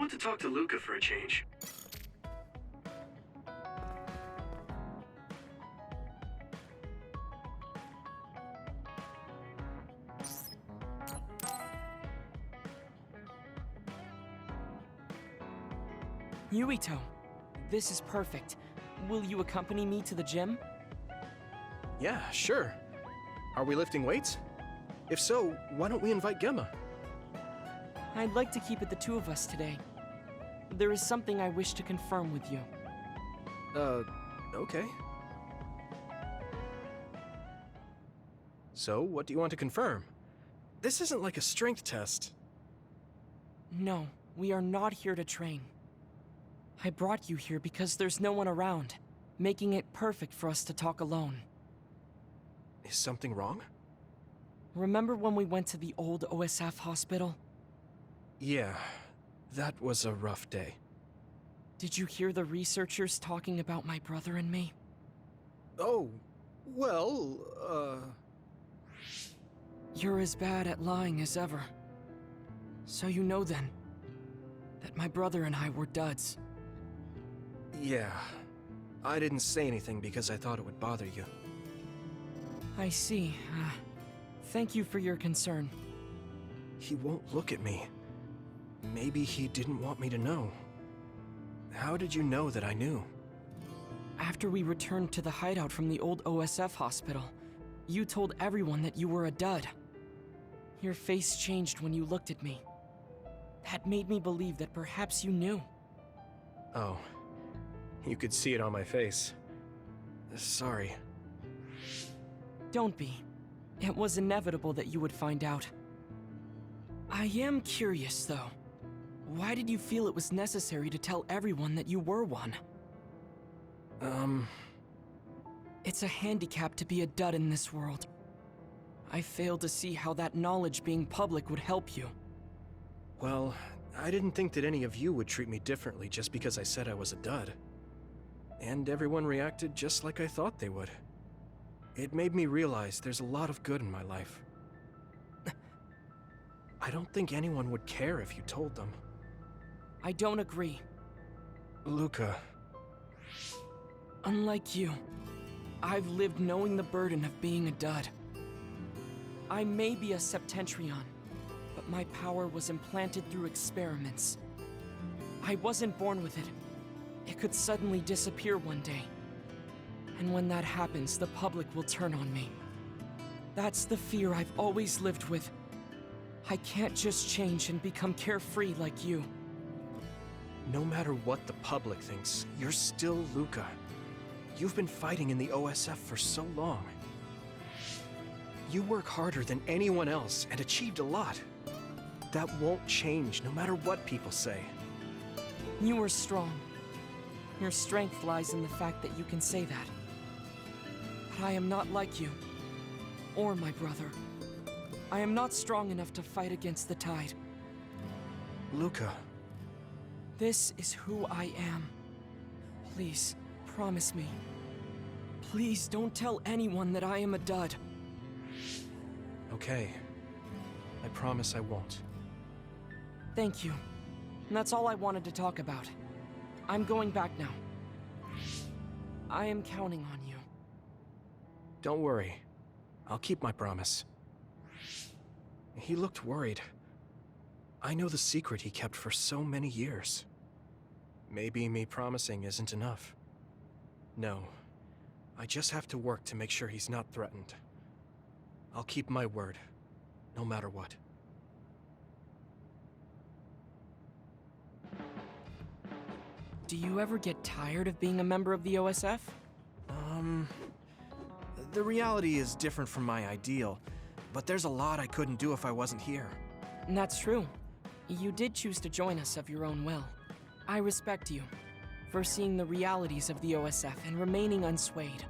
want to talk to Luca for a change. Yuito, this is perfect. Will you accompany me to the gym? Yeah, sure. Are we lifting weights? If so, why don't we invite Gemma? I'd like to keep it the two of us today. There is something I wish to confirm with you. Okay. So, what do you want to confirm? This isn't like a strength test. No, we are not here to train. I brought you here because there's no one around, making it perfect for us to talk alone. Is something wrong? Remember when we went to the old OSF hospital? Yeah, that was a rough day. Did you hear the researchers talking about my brother and me? Oh, well, You're as bad at lying as ever. So you know then, that my brother and I were duds. Yeah. I didn't say anything because I thought it would bother you. I see. Thank you for your concern. He won't look at me. Maybe he didn't want me to know. How did you know that I knew? After we returned to the hideout from the old OSF hospital, you told everyone that you were a dud. Your face changed when you looked at me. That made me believe that perhaps you knew. Oh. You could see it on my face. Sorry. Don't be. It was inevitable that you would find out. I am curious, though. Why did you feel it was necessary to tell everyone that you were one? It's a handicap to be a dud in this world. I fail to see how that knowledge being public would help you. Well, I didn't think that any of you would treat me differently just because I said I was a dud. And everyone reacted just like I thought they would. It made me realize there's a lot of good in my life. I don't think anyone would care if you told them. I don't agree. Luca. Unlike you, I've lived knowing the burden of being a dud. I may be a Septentrion, but my power was implanted through experiments. I wasn't born with it. It could suddenly disappear one day. And when that happens, the public will turn on me. That's the fear I've always lived with. I can't just change and become carefree like you. No matter what the public thinks, you're still Luca. You've been fighting in the OSF for so long. You work harder than anyone else and achieved a lot. That won't change no matter what people say. You are strong. Your strength lies in the fact that you can say that. But I am not like you, or my brother. I am not strong enough to fight against the tide. Luca. This is who I am. Please, promise me. Please don't tell anyone that I am a dud. Okay. I promise I won't. Thank you. That's all I wanted to talk about. I'm going back now. I am counting on you. Don't worry. I'll keep my promise. He looked worried. I know the secret he kept for so many years. Maybe me promising isn't enough. No. I just have to work to make sure he's not threatened. I'll keep my word, no matter what. Do you ever get tired of being a member of the OSF? The reality is different from my ideal, but there's a lot I couldn't do if I wasn't here. That's true. You did choose to join us of your own will. I respect you for seeing the realities of the OSF and remaining unswayed.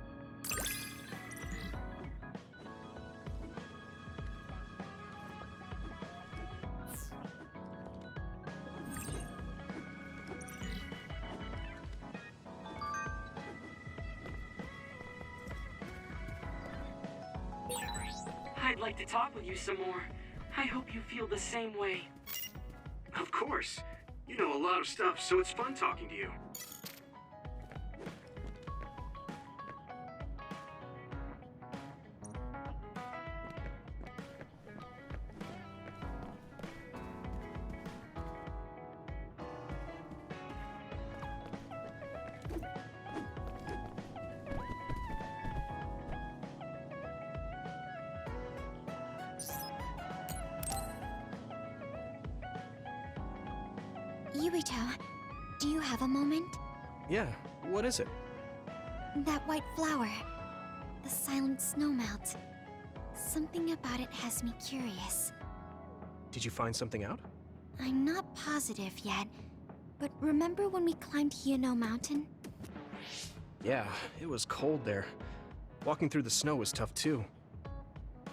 I'd like to talk with you some more. I hope you feel the same way. Of course. You know a lot of stuff, so it's fun talking to you. Yurito, do you have a moment? Yeah, what is it? That white flower. The silent snowmelt. Something about it has me curious. Did you find something out? I'm not positive yet, but remember when we climbed Hino Mountain? Yeah, it was cold there. Walking through the snow was tough too.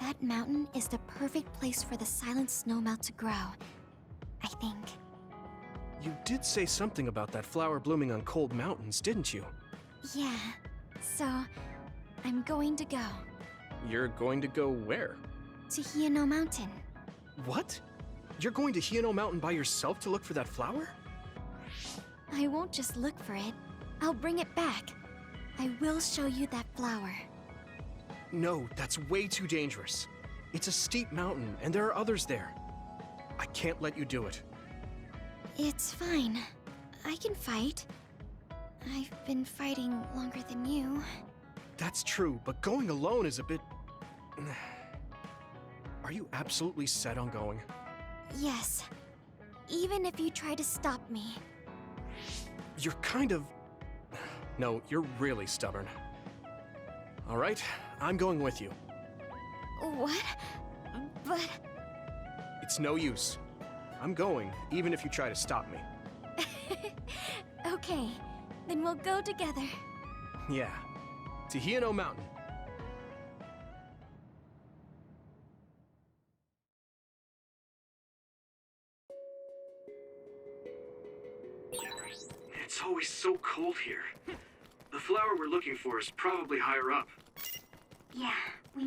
That mountain is the perfect place for the silent snowmelt to grow, I think. You did say something about that flower blooming on cold mountains, didn't you? Yeah, so I'm going to go. You're going to go where? To Hino Mountain. What? You're going to Hino Mountain by yourself to look for that flower? I won't just look for it. I'll bring it back. I will show you that flower. No, that's way too dangerous. It's a steep mountain, and there are others there. I can't let you do it. It's fine. I can fight. I've been fighting longer than you. That's true, but going alone is a bit... Are you absolutely set on going? Yes. Even if you try to stop me. You're kind of... No, you're really stubborn. All right, I'm going with you. What? But... It's no use. I'm going, even if you try to stop me. Okay, then we'll go together. Yeah, to Hino Mountain. It's always so cold here. The flower we're looking for is probably higher up. Yeah, we...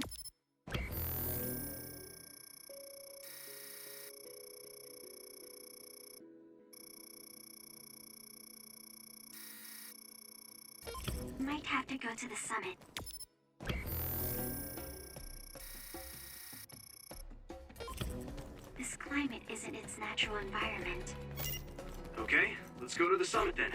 Might have to go to the summit. This climate isn't its natural environment. Okay, let's go to the summit then.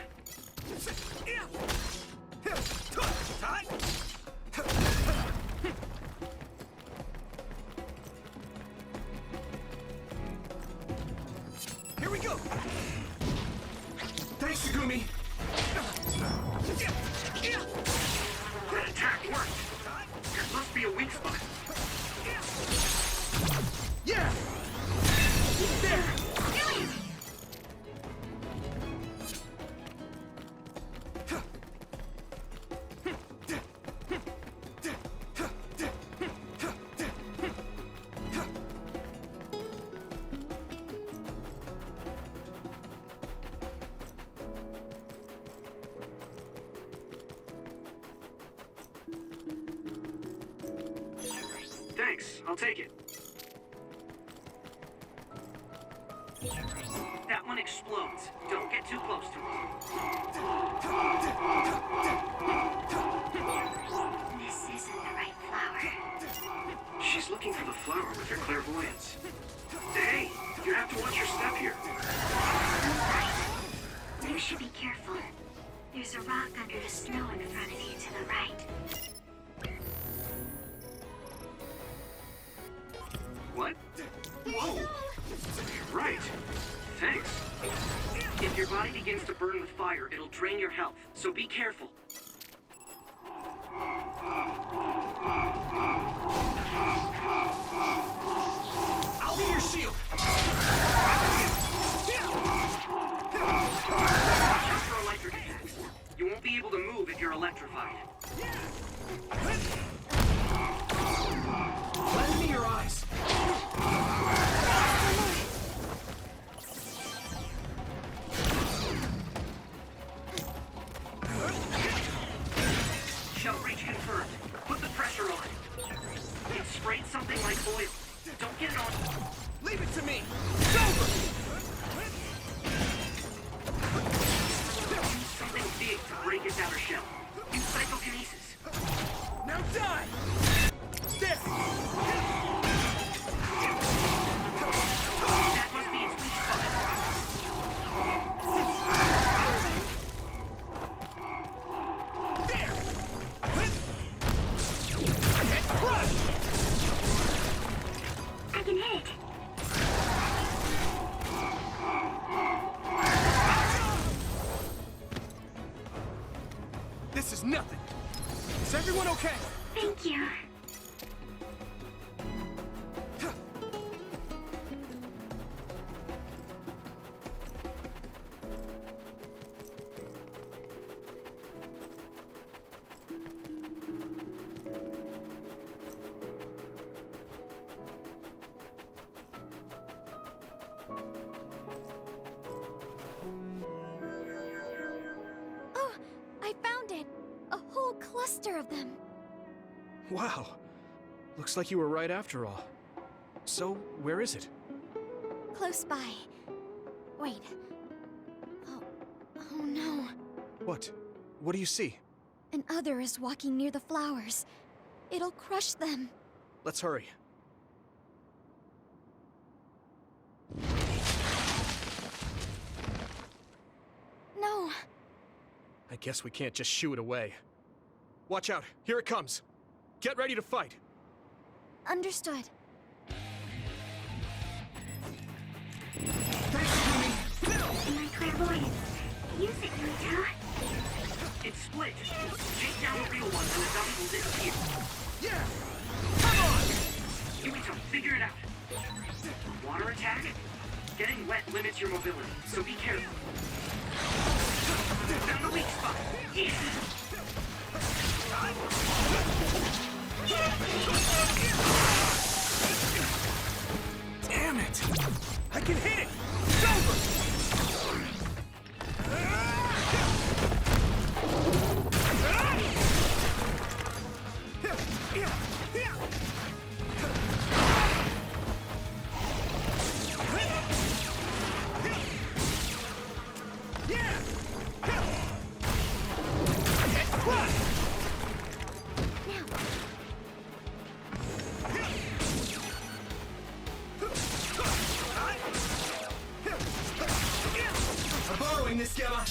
Here we go! Thanks, Sugumi! That attack worked! There must be a weak spot. Yeah! There! Thanks, I'll take it. That one explodes. Don't get too close to it. This isn't the right flower. She's looking for the flower with her clairvoyance. Hey, you have to watch your step here. You should be careful. There's a rock under the snow in front of you to the right. What? Whoa! You're right. Thanks. If your body begins to burn with fire, it'll drain your health, so be careful. I'll be your shield! Watch out for electric attacks. You won't be able to move if you're electrified. Lend me your eyes. is nothing. Is everyone okay? Thank you. Oh, I found it! A whole cluster of them. Wow. Looks like you were right after all. So, where is it? Close by. Wait. Oh no. What? What do you see? An other is walking near the flowers. It'll crush them. Let's hurry. No. I guess we can't just shoo it away. Watch out, here it comes. Get ready to fight. Understood. My clairvoyance. Use it, Yuito. It's split. Take down the real one so the dummy will disappear. Yeah! Come on! Yuito, figure it out. Water attack? Getting wet limits your mobility, so be careful. Found the weak spot. Yeah. Damn it! I can hit it! It's over! I'm borrowing this, Gamma.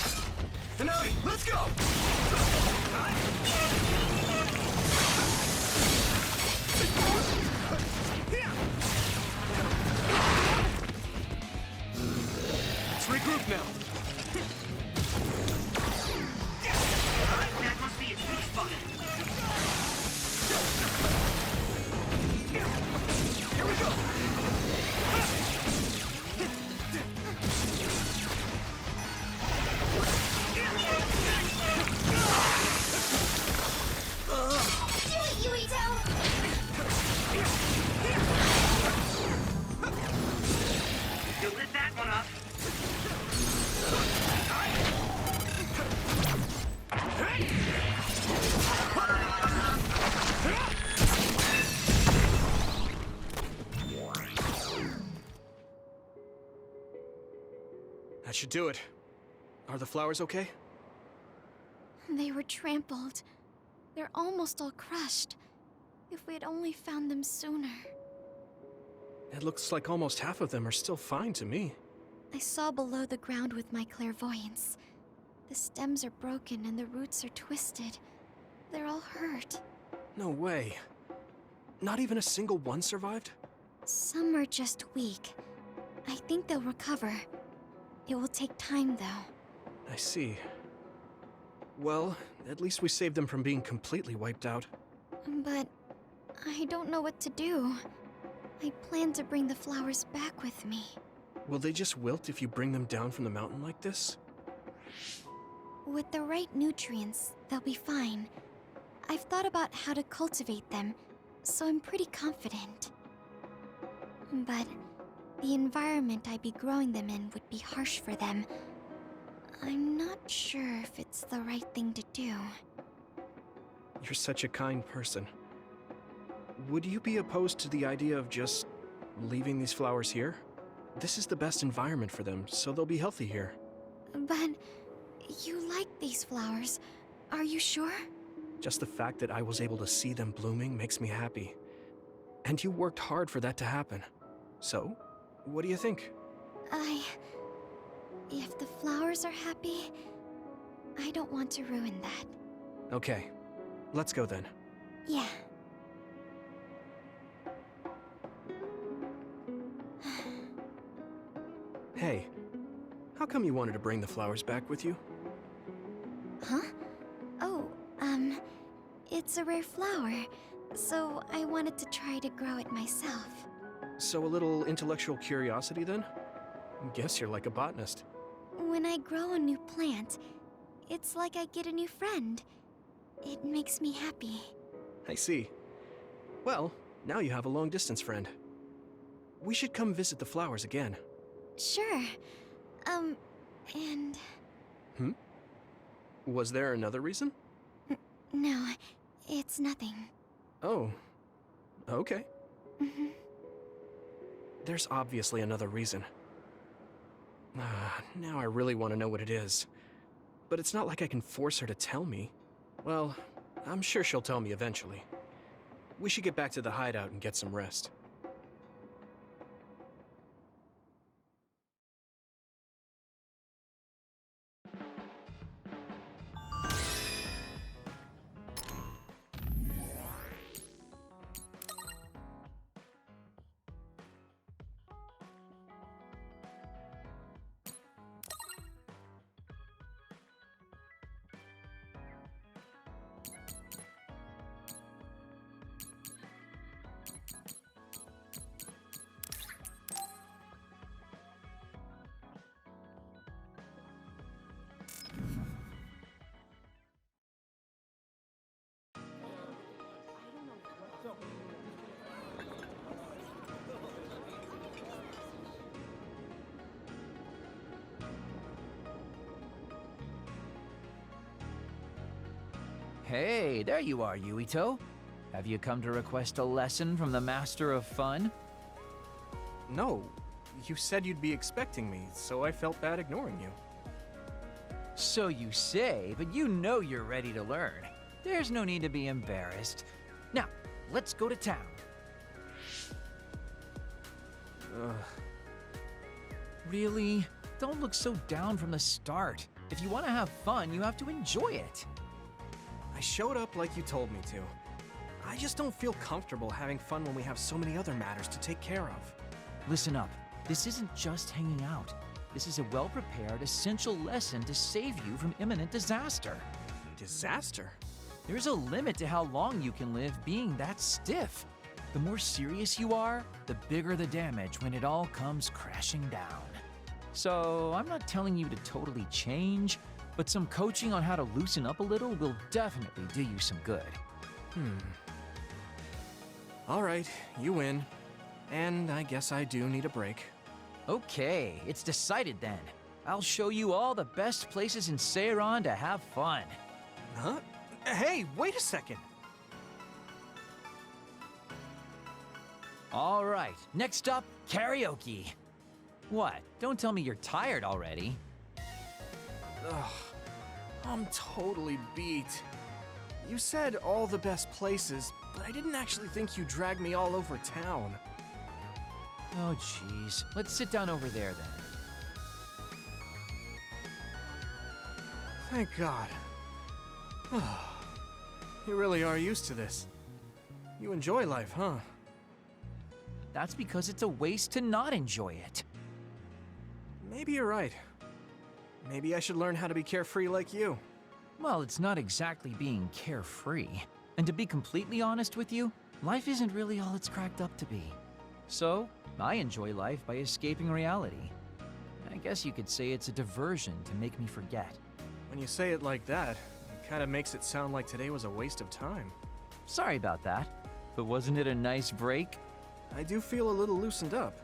Hanami, let's go! Let's regroup now. That must be its weak spot. Here we go! You lit that one up. That should do it. Are the flowers okay? They were trampled. They're almost all crushed. If we had only found them sooner. It looks like almost half of them are still fine to me. I saw below the ground with my clairvoyance. The stems are broken and the roots are twisted. They're all hurt. No way. Not even a single one survived? Some are just weak. I think they'll recover. It will take time, though. I see. Well, at least we saved them from being completely wiped out. But I don't know what to do. I plan to bring the flowers back with me. Will they just wilt if you bring them down from the mountain like this? With the right nutrients, they'll be fine. I've thought about how to cultivate them, so I'm pretty confident. But the environment I'd be growing them in would be harsh for them. I'm not sure if it's the right thing to do. You're such a kind person. Would you be opposed to the idea of just leaving these flowers here? This is the best environment for them, so they'll be healthy here. But you like these flowers, are you sure? Just the fact that I was able to see them blooming makes me happy. And you worked hard for that to happen. So, what do you think? If the flowers are happy, I don't want to ruin that. Okay, let's go then. Yeah. Hey, how come you wanted to bring the flowers back with you? Huh? Oh, It's a rare flower, so I wanted to try to grow it myself. So a little intellectual curiosity then? Guess you're like a botanist. When I grow a new plant, it's like I get a new friend. It makes me happy. I see. Well, now you have a long-distance friend. We should come visit the flowers again. Sure. And... Was there another reason? No, it's nothing. Oh, okay. Mhm. There's obviously another reason. Now I really want to know what it is. But it's not like I can force her to tell me. Well, I'm sure she'll tell me eventually. We should get back to the hideout and get some rest. Hey, there you are, Yuito. Have you come to request a lesson from the Master of Fun? No, you said you'd be expecting me, so I felt bad ignoring you. So you say, but you know you're ready to learn. There's no need to be embarrassed. Now, let's go to town. Really? Don't look so down from the start. If you want to have fun, you have to enjoy it. I showed up like you told me to. I just don't feel comfortable having fun when we have so many other matters to take care of. Listen up. This isn't just hanging out. This is a well-prepared, essential lesson to save you from imminent disaster. Disaster? There's a limit to how long you can live being that stiff. The more serious you are, the bigger the damage when it all comes crashing down. So, I'm not telling you to totally change, but some coaching on how to loosen up a little will definitely do you some good. All right, you win. And I guess I do need a break. Okay, it's decided then. I'll show you all the best places in Seiran to have fun. Huh? Hey, wait a second. All right, next up, karaoke. What? Don't tell me you're tired already. Ugh, I'm totally beat. You said all the best places, but I didn't actually think you dragged me all over town. Oh, jeez. Let's sit down over there then. Thank God. You really are used to this. You enjoy life, huh? That's because it's a waste to not enjoy it. Maybe you're right. Maybe I should learn how to be carefree like you. Well, it's not exactly being carefree. And to be completely honest with you, life isn't really all it's cracked up to be. So, I enjoy life by escaping reality. I guess you could say it's a diversion to make me forget. When you say it like that, it kind of makes it sound like today was a waste of time. Sorry about that, but wasn't it a nice break? I do feel a little loosened up.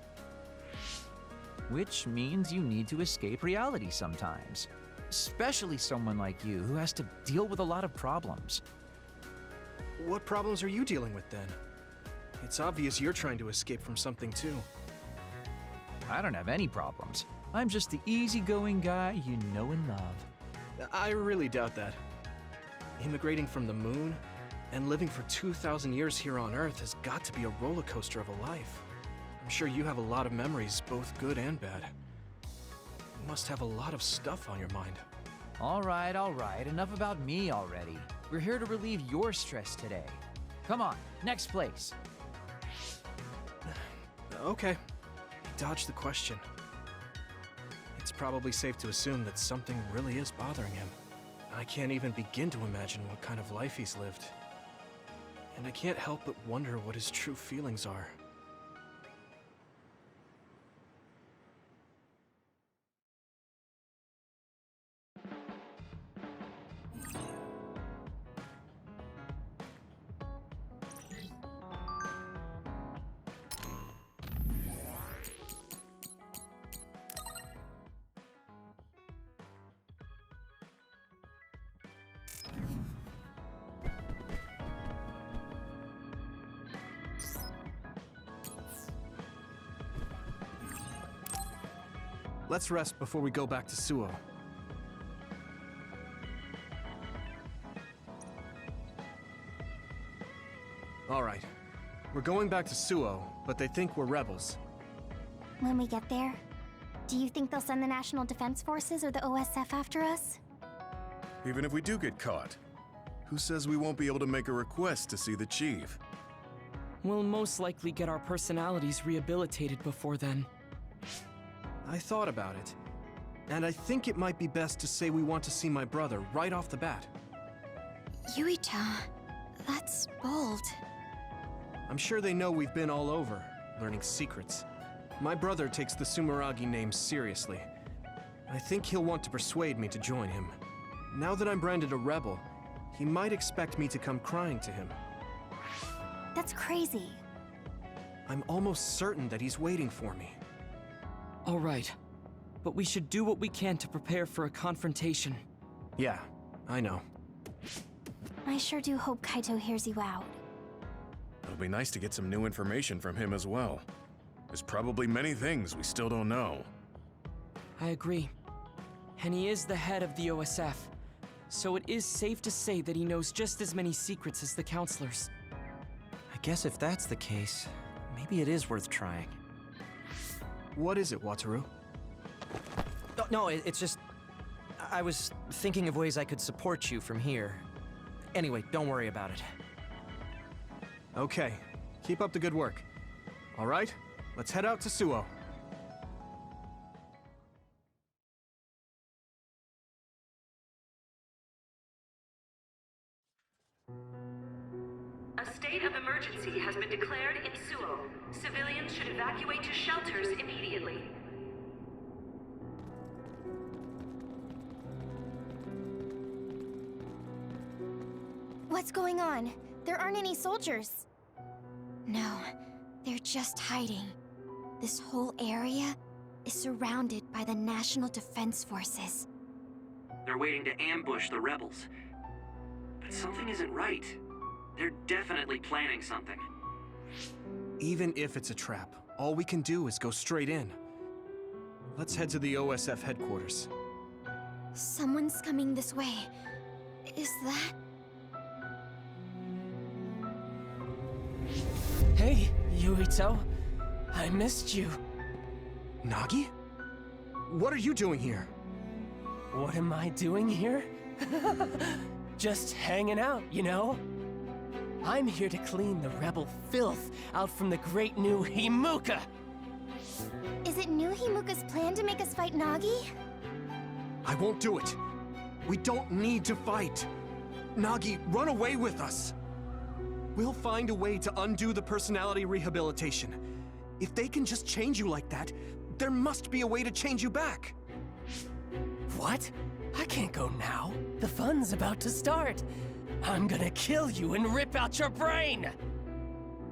Which means you need to escape reality sometimes. Especially someone like you who has to deal with a lot of problems. What problems are you dealing with then? It's obvious you're trying to escape from something too. I don't have any problems. I'm just the easygoing guy you know and love. I really doubt that. Immigrating from the moon and living for 2,000 years here on Earth has got to be a roller coaster of a life. I'm sure you have a lot of memories, both good and bad. You must have a lot of stuff on your mind. All right, enough about me already. We're here to relieve your stress today. Come on, next place. Okay, dodge the question. It's probably safe to assume that something really is bothering him. I can't even begin to imagine what kind of life he's lived. and I can't help but wonder what his true feelings are. Let's rest before we go back to Suo. Alright. We're going back to Suo, but they think we're rebels. When we get there, do you think they'll send the National Defense Forces or the OSF after us? Even if we do get caught, who says we won't be able to make a request to see the chief? We'll most likely get our personalities rehabilitated before then. I thought about it, and I think it might be best to say we want to see my brother right off the bat. Yuito, that's bold. I'm sure they know we've been all over, learning secrets. My brother takes the Sumeragi name seriously. I think he'll want to persuade me to join him. Now that I'm branded a rebel, he might expect me to come crying to him. That's crazy. I'm almost certain that he's waiting for me. All right, but we should do what we can to prepare for a confrontation. Yeah, I know. I sure do hope Kaito hears you out. It'll be nice to get some new information from him as well. There's probably many things we still don't know. I agree. And he is the head of the OSF, so it is safe to say that he knows just as many secrets as the counselors. I guess if that's the case, maybe it is worth trying. What is it, Wataru? No, it's just... I was thinking of ways I could support you from here. Anyway, don't worry about it. Okay, keep up the good work. All right, let's head out to Suo. A state of emergency has been declared in Suo. Civilians should evacuate to shelters immediately. What's going on? There aren't any soldiers. No, they're just hiding. This whole area is surrounded by the National Defense Forces. They're waiting to ambush the rebels. But something isn't right. They're definitely planning something. Even if it's a trap, all we can do is go straight in. Let's head to the OSF headquarters. Someone's coming this way. Is that... Hey, Yuito. I missed you. Nagi? What are you doing here? What am I doing here? Just hanging out, you know? I'm here to clean the rebel filth out from the great new Himuka! Is it New Himuka's plan to make us fight Nagi? I won't do it. We don't need to fight. Nagi, run away with us. We'll find a way to undo the personality rehabilitation. If they can just change you like that, there must be a way to change you back. What? I can't go now. The fun's about to start. I'm gonna kill you and rip out your brain!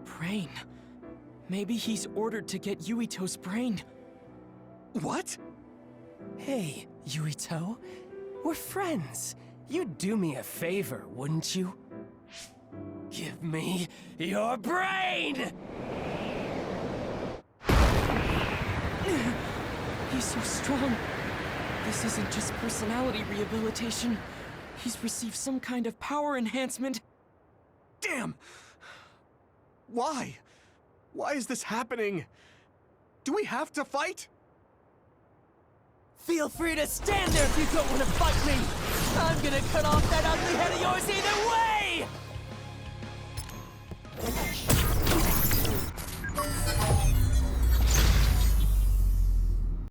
Brain? Maybe he's ordered to get Yuito's brain. What? Hey, Yuito. We're friends. You'd do me a favor, wouldn't you? Give me your brain! He's so strong. This isn't just personality rehabilitation. He's received some kind of power enhancement. Damn! Why? Why is this happening? Do we have to fight? Feel free to stand there if you don't want to fight me! I'm gonna cut off that ugly head of yours either way!